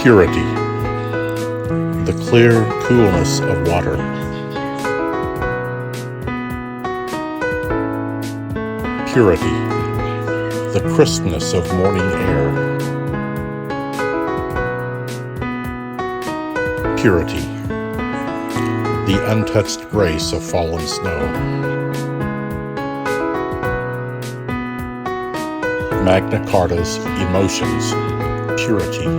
Purity, the clear coolness of water. Purity, the crispness of morning air. Purity, the untouched grace of fallen snow. Magna Carta's emotions, purity.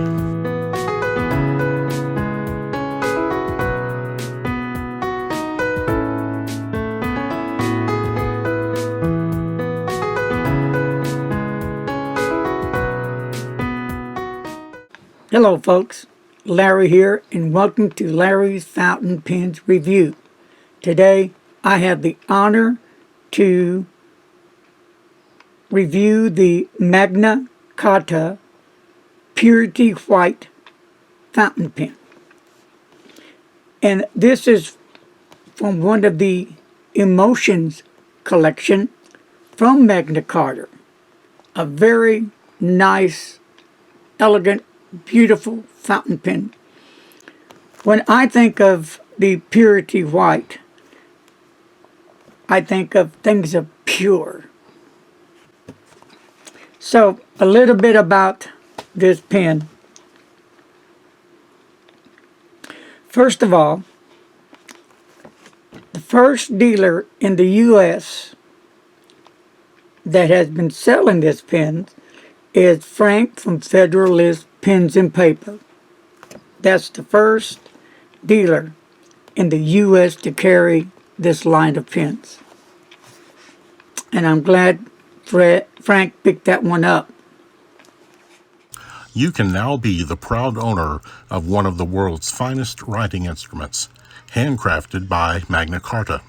Hello folks, Larry here, and welcome to Larry's Fountain Pens Review. Today I have the honor to review the Magna Carta Purity White fountain pen. And this is from one of the Emotions collection from Magna Carta. A very nice, elegant, beautiful fountain pen. When I think of the Purity White, I think of things of pure. So, a little bit about this pen. First of all, the first dealer in the U.S. that has been selling this pen is Frank from Federalist Pens and Paper. That's the first dealer in the U.S. to carry this line of pens. And I'm glad Frank picked that one up. You can now be the proud owner of one of the world's finest writing instruments, handcrafted by Magna Carta.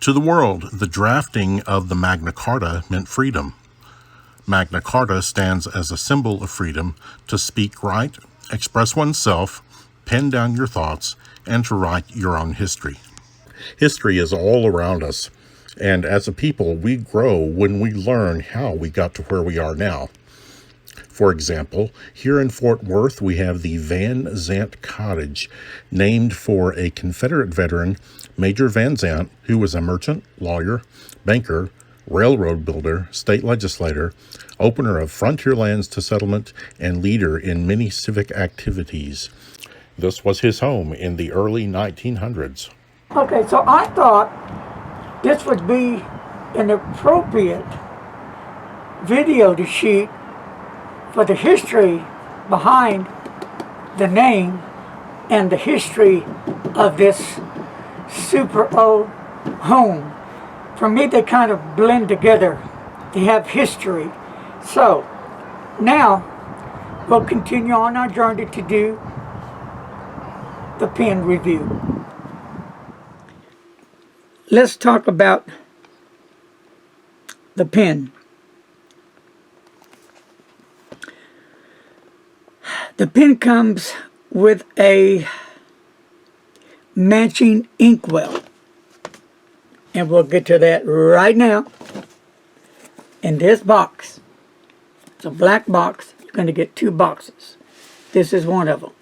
To the world, the drafting of the Magna Carta meant freedom. Magna Carta stands as a symbol of freedom to speak right, express oneself, pen down your thoughts, and to write your own history. History is all around us, and as a people, we grow when we learn how we got to where we are now. For example, here in Fort Worth, we have the Van Zant Cottage, named for a Confederate veteran, Major Van Zant, who was a merchant, lawyer, banker, railroad builder, state legislator, opener of frontier lands to settlement, and leader in many civic activities. This was his home in the early 1900s. Okay, so I thought this would be an appropriate video to shoot for the history behind the name and the history of this super old home. For me, they kind of blend together. They have history. So, now we'll continue on our journey to do the pen review. Let's talk about the pen. The pen comes with a matching inkwell. And we'll get to that right now. In this box, it's a black box. You're going to get two boxes. This is one of them.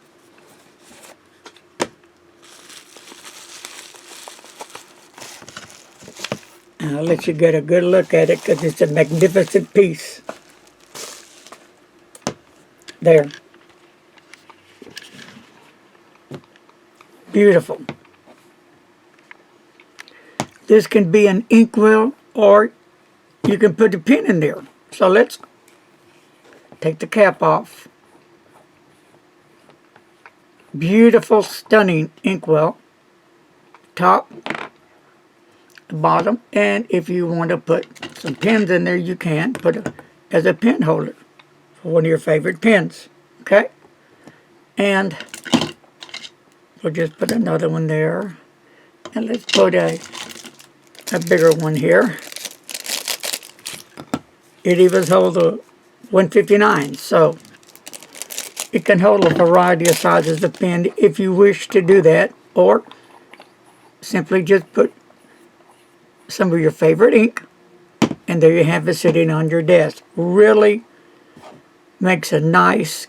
And I'll let you get a good look at it because it's a magnificent piece. There. Beautiful. This can be an inkwell, or you can put the pen in there. So let's take the cap off. Beautiful, stunning inkwell. Top, the bottom, and if you want to put some pens in there, you can put it as a pen holder for one of your favorite pens. Okay? And we'll just put another one there. And let's put a bigger one here. It even holds a 159, so it can hold a variety of sizes of pen if you wish to do that, or simply just put some of your favorite ink, and there you have it sitting on your desk. Really makes a nice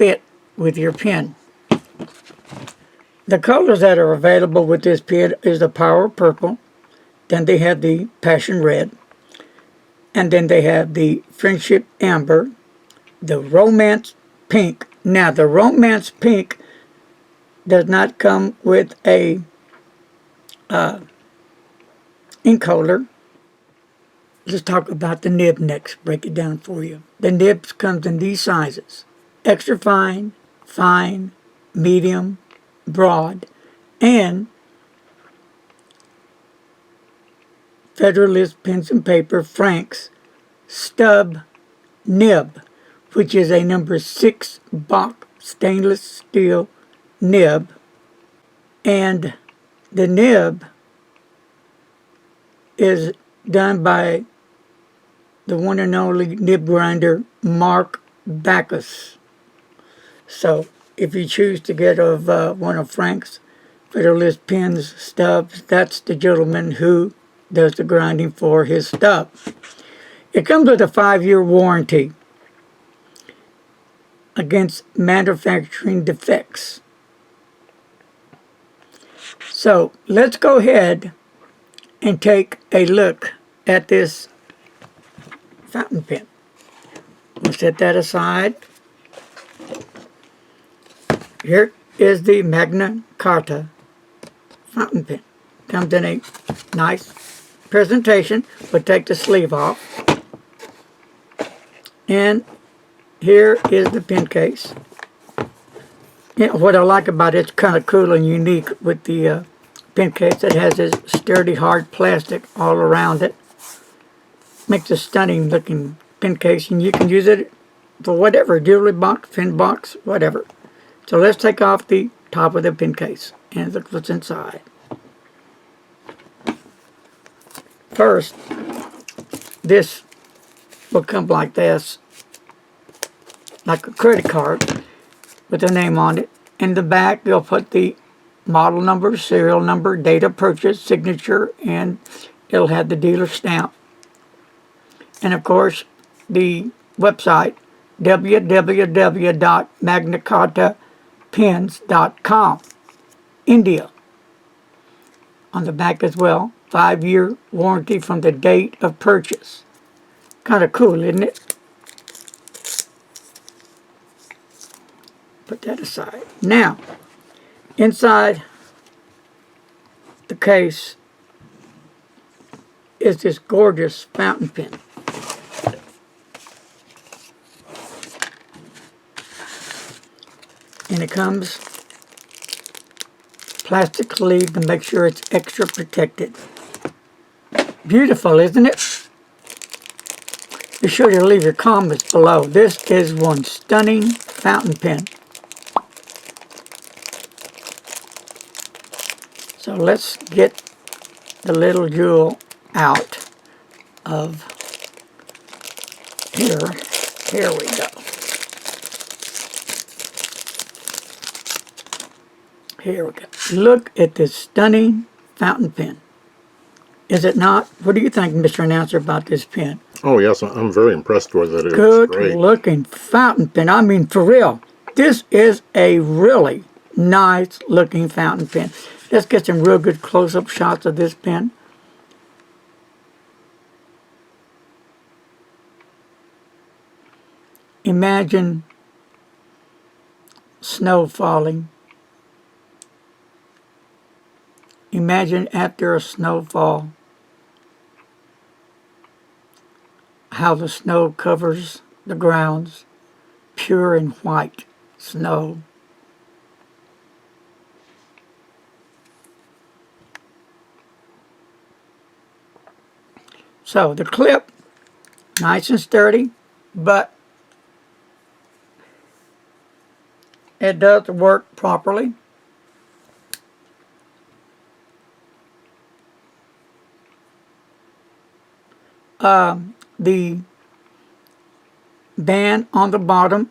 fit with your pen. The colors that are available with this pen is the Power Purple, then they have the Passion Red, and then they have the Friendship Amber, the Romance Pink. Now, the Romance Pink does not come with a ink holder. Let's talk about the nib next. Break it down for you. The nibs comes in these sizes: extra fine, fine, medium, broad, and Federalist Pens and Paper Frank's Stub Nib, which is a number 6 Bach stainless steel nib. And the nib is done by the one and only nib grinder Mark Backus. So if you choose to get one of Frank's Federalist Pens stubs, that's the gentleman who does the grinding for his stub. It comes with a 5-year warranty against manufacturing defects. So let's go ahead and take a look at this fountain pen. We'll set that aside. Here is the Magna Carta fountain pen. Comes in a nice presentation. We'll take the sleeve off. And here is the pen case. What I like about it, it's kind of cool and unique with the pen case. It has this sturdy, hard plastic all around it. Makes a stunning looking pen case, and you can use it for whatever, jewelry box, pen box, whatever. So let's take off the top of the pen case and look what's inside. First, this will come like this, like a credit card with a name on it. In the back, they'll put the model number, serial number, date of purchase, signature, and it'll have the dealer stamp. And of course, the website, www.magnacartapens.com, India. On the back as well, 5-year warranty from the date of purchase. Kind of cool, isn't it? Put that aside. Now, inside the case is this gorgeous fountain pen. And it comes plastic sleeve to make sure it's extra protected. Beautiful, isn't it? Be sure to leave your comments below. This is one stunning fountain pen. So let's get the little jewel out of here. Here we go. Here we go. Look at this stunning fountain pen. Is it not? What do you think, Mr. Announcer, about this pen? Oh, yes, I'm very impressed with it. It's Good great. looking fountain pen. I mean, for real. This is a really nice looking fountain pen. Let's get some real good close-up shots of this pen. Imagine snow falling. Imagine after a snowfall how the snow covers the grounds, pure and white snow. So the clip, nice and sturdy, but it does work properly. The band on the bottom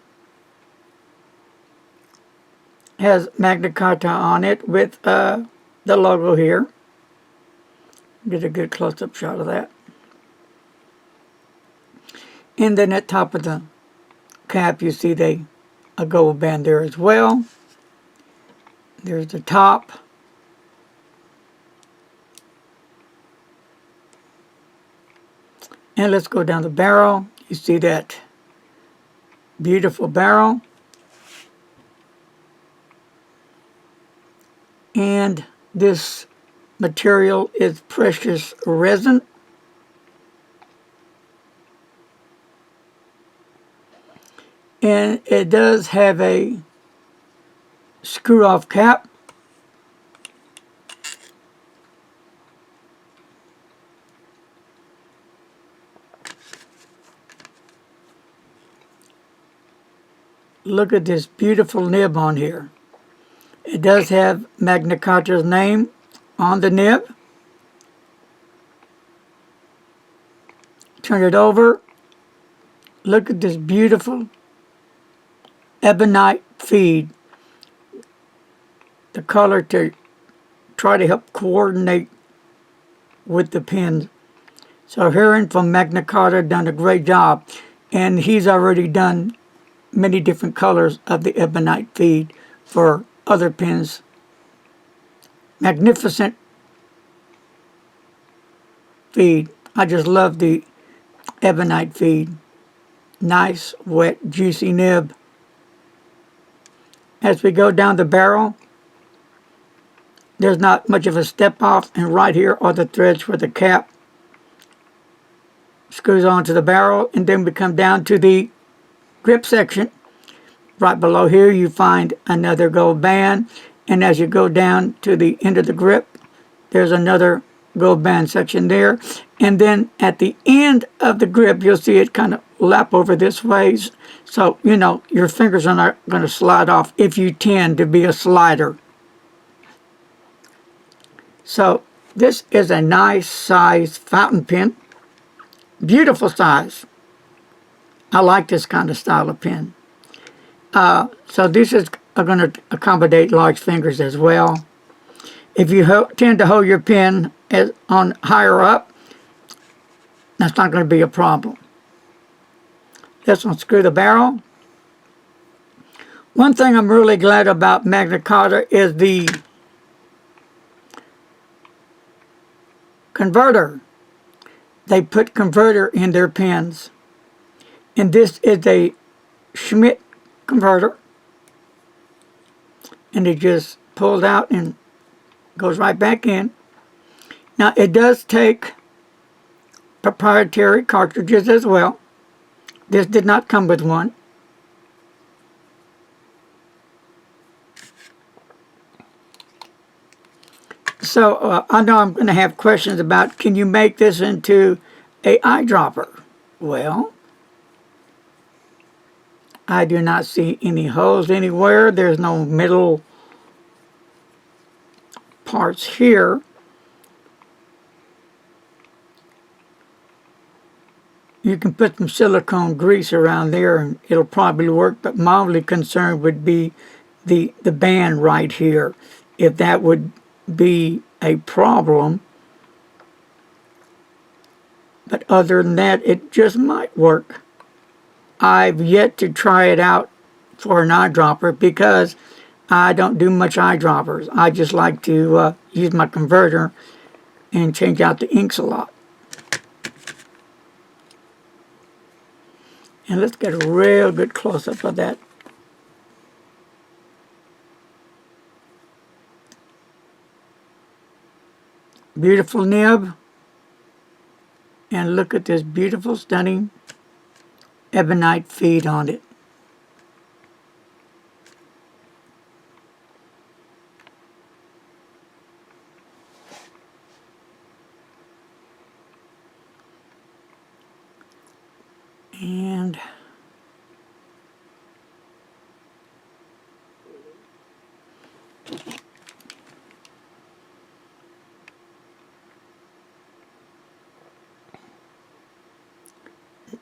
has Magna Carta on it with the logo here. Get a good close-up shot of that. And then at top of the cap you see the a gold band there as well. There's the top. And let's go down the barrel. You see that beautiful barrel. And this material is precious resin. And it does have a screw-off cap. Look at this beautiful nib on here. It does have Magna Carta's name on the nib. Turn it over. Look at this beautiful ebonite feed. The color to try to help coordinate with the pens. So Heron from Magna Carta done a great job. And he's already done many different colors of the ebonite feed for other pens. Magnificent feed. I just love the ebonite feed. Nice, wet, juicy nib. As we go down the barrel, there's not much of a step off, and right here are the threads where the cap screws onto the barrel, and then we come down to the grip section. Right below here you find another gold band, and as you go down to the end of the grip, there's another gold band section there. And then at the end of the grip, you'll see it kind of lap over this ways. So, you know, your fingers are not going to slide off if you tend to be a slider. So this is a nice size fountain pen. Beautiful size. I like this kind of style of pen. So this is going to accommodate large fingers as well. If you tend to hold your pen on higher up, that's not going to be a problem. Let's unscrew the barrel. One thing I'm really glad about Magna Carta is the converter. They put converter in their pens. And this is a Schmidt converter. And it just pulls out and goes right back in. Now it does take proprietary cartridges as well. This did not come with one. So I know I'm going to have questions about, can you make this into a eyedropper? Well, I do not see any holes anywhere. There's no middle parts here. You can put some silicone grease around there and it'll probably work, but my only concern would be the band right here. If that would be a problem. But other than that, it just might work. I've yet to try it out for an eyedropper because I don't do much eyedroppers. I just like to use my converter and change out the inks a lot. And let's get a real good close-up of that. Beautiful nib. And look at this beautiful, stunning ebonite feed on it. And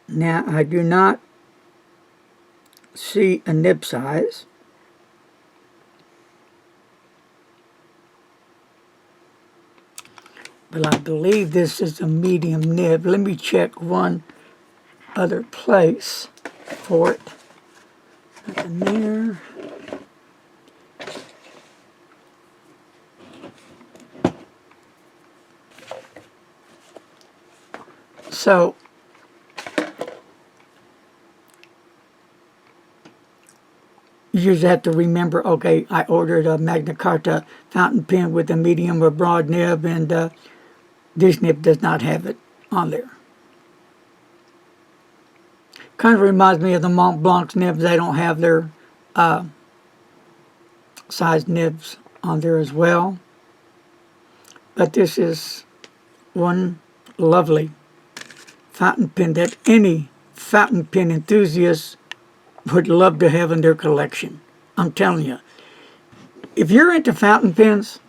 now I do not see a nib size. But I believe this is a medium nib. Let me check one other place for it. Nothing there. So, you just have to remember, okay, I ordered a Magna Carta fountain pen with a medium or broad nib, and this nib does not have it on there. Kind of reminds me of the Mont Blanc's nibs. They don't have their size nibs on there as well. But this is one lovely fountain pen that any fountain pen enthusiast would love to have in their collection. I'm telling you, if you're into fountain pens,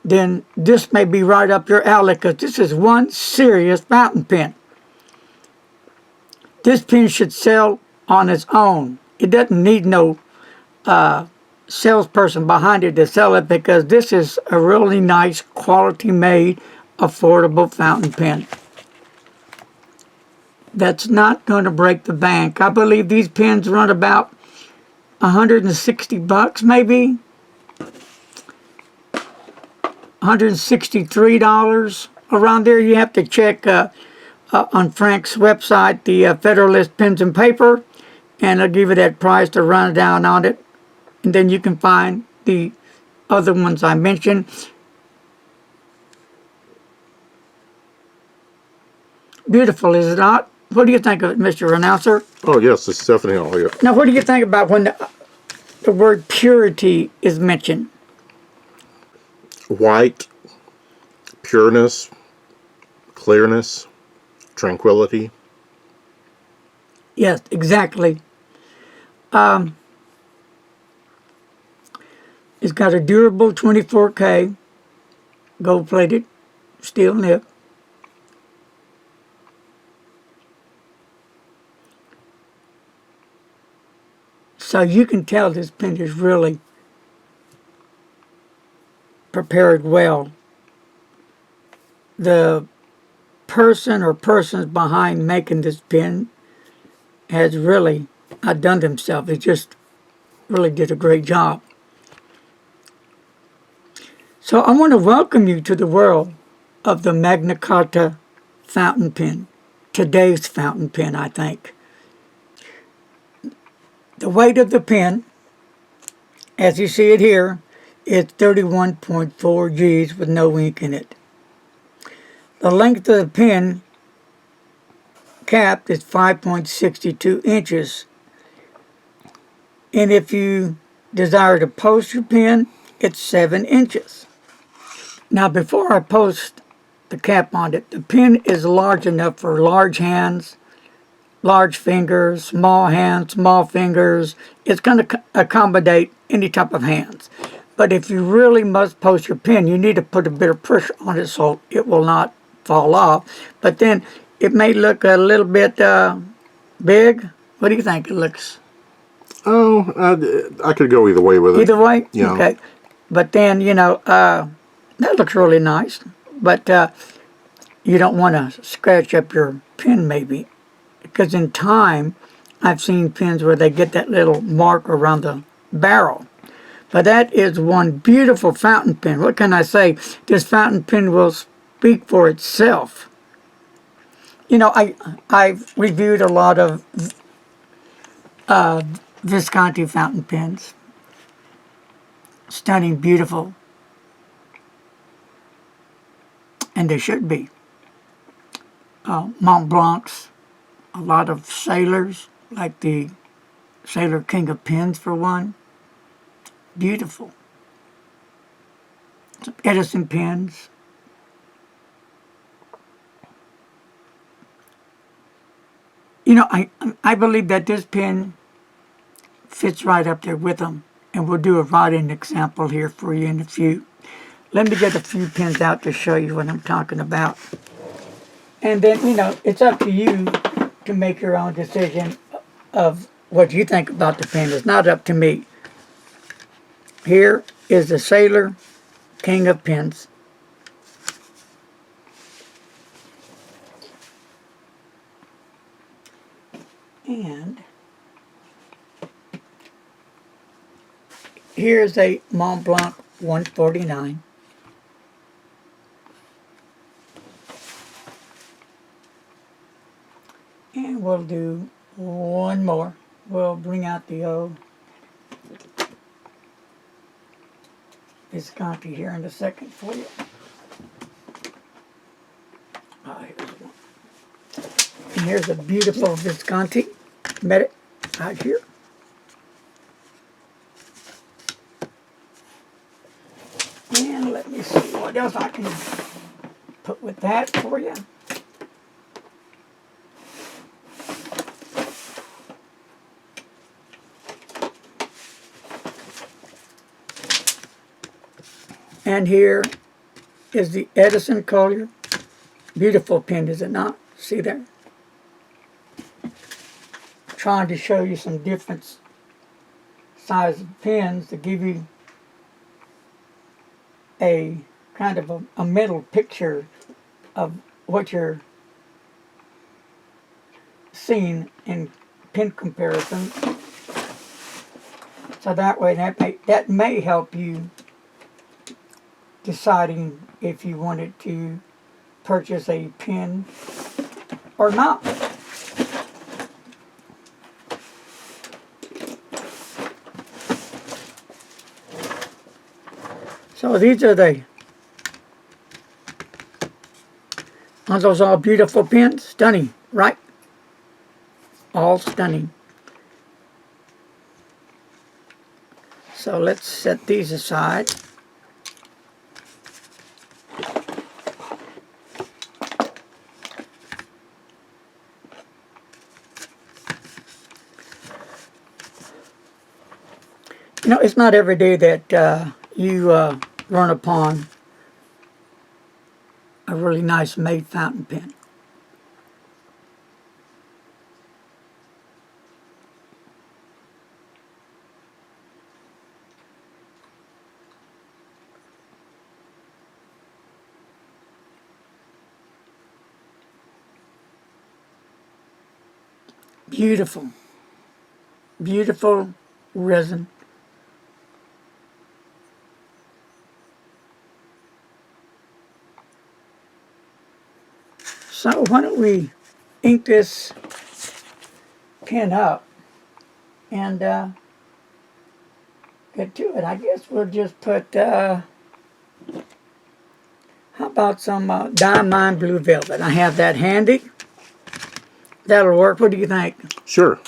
then this may be right up your alley, because this is one serious fountain pen. This pen should sell on its own. It doesn't need no salesperson behind it to sell it, because this is a really nice, quality made, affordable fountain pen that's not going to break the bank. I believe these pens run about $160 maybe. $163 around there. You have to check on Frank's website, the Federalist Pens and Paper, and I'll give you that price to run down on it. And then you can find the other ones I mentioned. Beautiful, is it not? What do you think of it, Mr. Announcer? Oh, yes, it's definitely. Now, what do you think about when the word purity is mentioned? White, pureness, clearness, tranquility. Yes, exactly. It's got a durable 24K gold-plated steel nib. So you can tell this pen is really prepared well. The person or persons behind making this pen has really outdone themselves. They just really did a great job. So I want to welcome you to the world of the Magna Carta fountain pen. Today's fountain pen, I think. The weight of the pen, as you see it here, is 31.4 G's with no ink in it. The length of the pen cap is 5.62 inches. And if you desire to post your pen, it's 7 inches. Now, before I post the cap on it, the pen is large enough for large hands, large fingers, small hands, small fingers. It's going to accommodate any type of hands. But if you really must post your pen, you need to put a bit of pressure on it so it will not fall off. But then it may look a little bit big. What do you think it looks? Oh, I could go either way with it. Either way? Yeah. Okay. But then, you know, that looks really nice. But you don't want to scratch up your pen maybe. Because in time, I've seen pens where they get that little mark around the barrel. But that is one beautiful fountain pen. What can I say? This fountain pen will speak for itself. You know, I've reviewed a lot of Visconti fountain pens. Stunning, beautiful. And they should be. Mont Blanc's, a lot of sailors, like the Sailor King of Pens for one. Beautiful. Some Edison pens. You know, I believe that this pen fits right up there with them. And we'll do a writing example here for you in a few. Let me get a few pens out to show you what I'm talking about. And then, you know, it's up to you to make your own decision of what you think about the pen. It's not up to me. Here is the Sailor King of Pens. And here's a Mont Blanc 149. And we'll do one more. We'll bring out the old Visconti here in a second for you. Here's one. And here's a beautiful Visconti. Met it out here. And let me see what else I can put with that for you. And here is the Edison Collier. Beautiful pen, is it not? See there? Trying to show you some different size pens to give you a kind of a mental picture of what you're seeing in pen comparison. So that way that may help you deciding if you wanted to purchase a pen or not. So these are aren't those all beautiful pens? Stunning, right? All stunning. So let's set these aside. You know, it's not every day that you run upon a really nice made fountain pen. Beautiful, beautiful resin. So why don't we ink this pen up and get to it. I guess we'll just put, how about some Diamond Blue Velvet? I have that handy. That'll work. What do you think? Sure.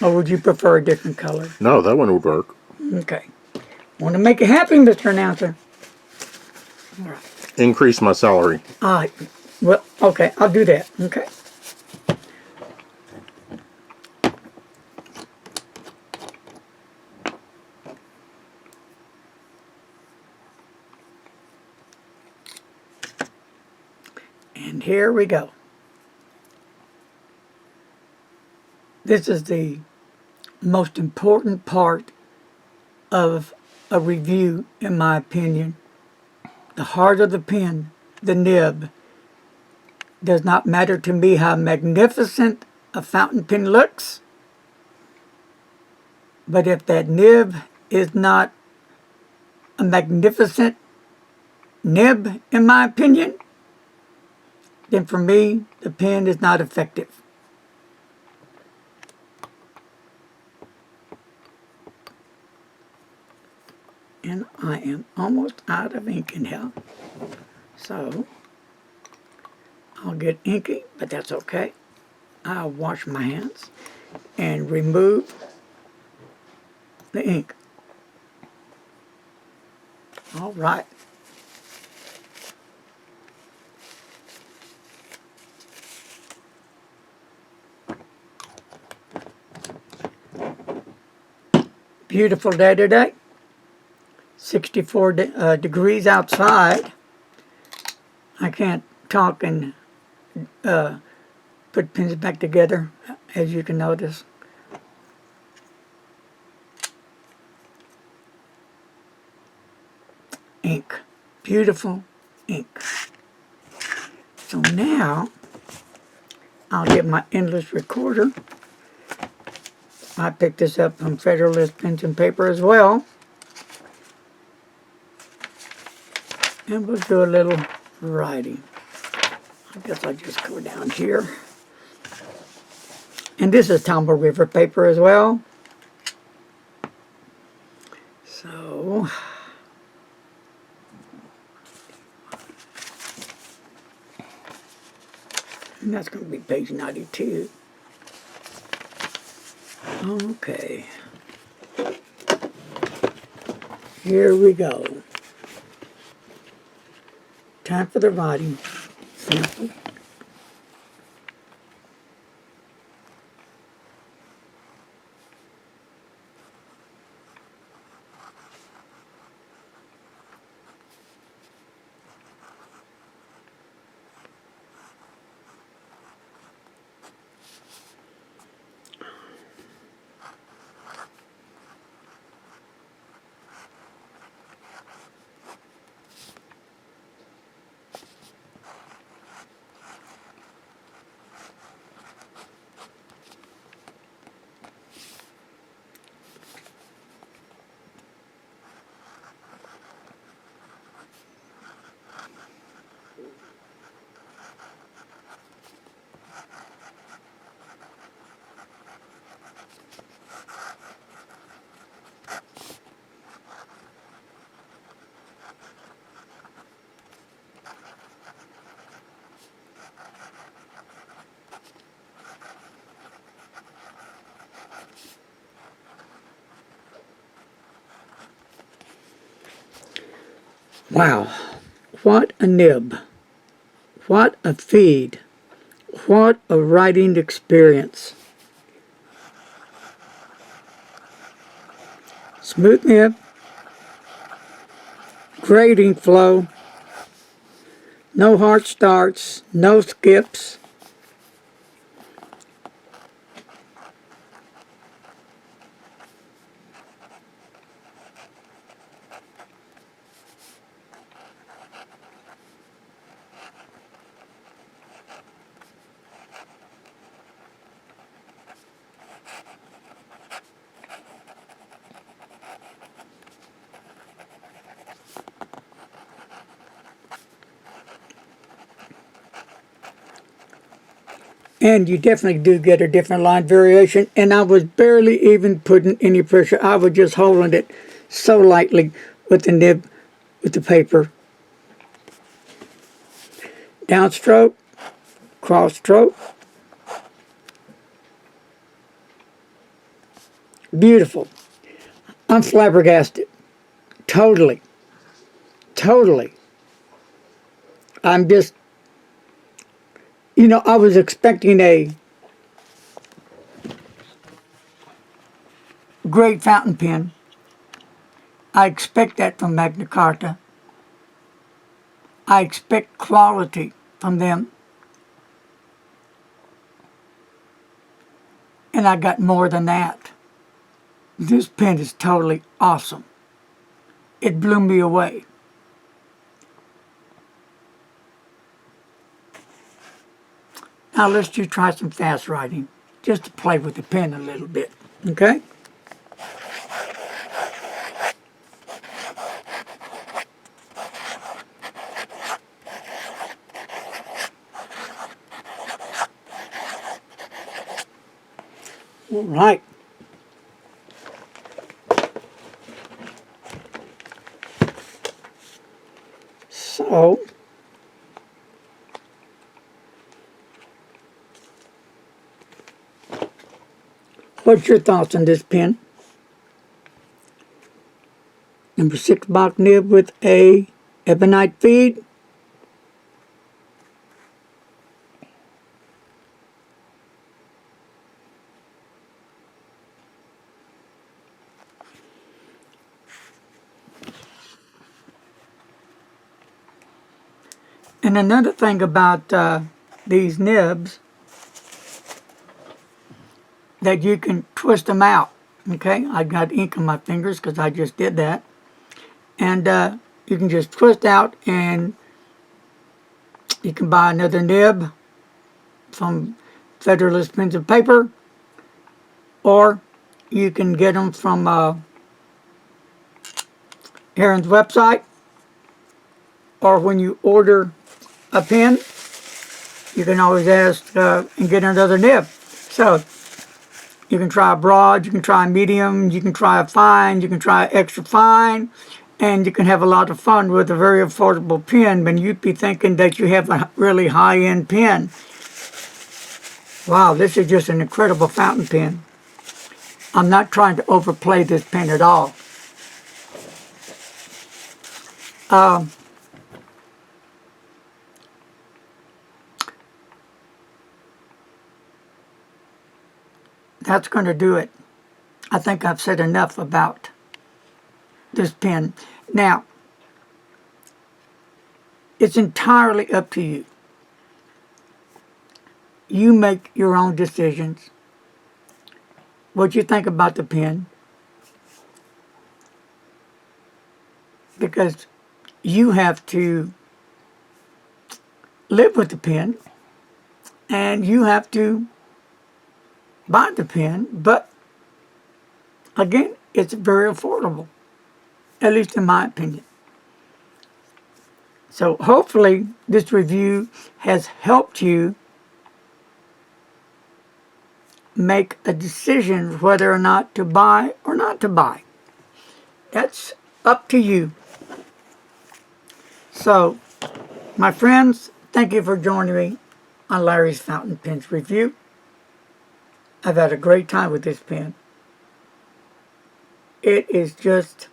Or would you prefer a different color? No, that one would work. Okay. Want to make you happy, Mr. Announcer? All right. Increase my salary. All right. Well, okay, I'll do that. Okay. And here we go. This is the most important part of a review, in my opinion. The heart of the pen, the nib. Does not matter to me how magnificent a fountain pen looks, but if that nib is not a magnificent nib, in my opinion, then for me, the pen is not effective. And I am almost out of ink in here. So I'll get inky, but that's okay. I'll wash my hands and remove the ink. All right. Beautiful day today. 64 degrees outside. I can't talk and put pins back together, as you can notice. Ink. Beautiful ink. So now I'll get my endless recorder. I picked this up from Federalist Pens and Paper as well. And we'll do a little writing. I guess I'll just go down here. And this is Tumble River paper as well. So, and that's going to be page 92. Okay. Here we go. Time for the writing sample. Wow, what a nib. What a feed. What a writing experience. Smooth nib, great ink flow, no hard starts, no skips. And you definitely do get a different line variation. And I was barely even putting any pressure. I was just holding it so lightly with the nib, with the paper. Downstroke, cross stroke. Beautiful. I'm flabbergasted. Totally. Totally. I'm just, you know, I was expecting a great fountain pen. I expect that from Magna Carta. I expect quality from them. And I got more than that. This pen is totally awesome. It blew me away. Now let's just try some fast writing, just to play with the pen a little bit, okay? All right. So, what's your thoughts on this pen? Number 6 box nib with a ebonite feed. And another thing about these nibs, that you can twist them out, okay? I got ink on my fingers because I just did that. And you can just twist out, and you can buy another nib from Federalist Pens and Paper, or you can get them from Heron's website, or when you order a pen, you can always ask and get another nib. So you can try a broad, you can try a medium, you can try a fine, you can try extra fine, and you can have a lot of fun with a very affordable pen. But you'd be thinking that you have a really high-end pen. Wow, this is just an incredible fountain pen. I'm not trying to overplay this pen at all. That's going to do it. I think I've said enough about this pen. Now, it's entirely up to you. You make your own decisions. What you think about the pen. Because you have to live with the pen. And you have to buy the pen. But, again, it's very affordable. At least in my opinion. So hopefully this review has helped you make a decision whether or not to buy or not to buy. That's up to you. So, my friends, thank you for joining me on Larry's Fountain Pens Review. I've had a great time with this pen. It is just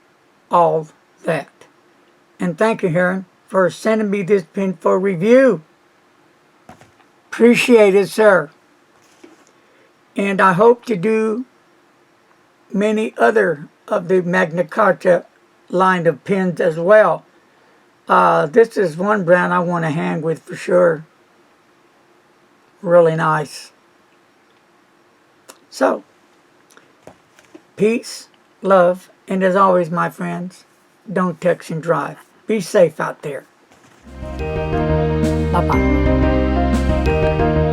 all that. And thank you, Heron, for sending me this pen for review. Appreciate it, sir. And I hope to do many other of the Magna Carta line of pens as well. This is one brand I want to hang with for sure. Really nice. So, peace, love, and as always, my friends, don't text and drive. Be safe out there. Bye-bye.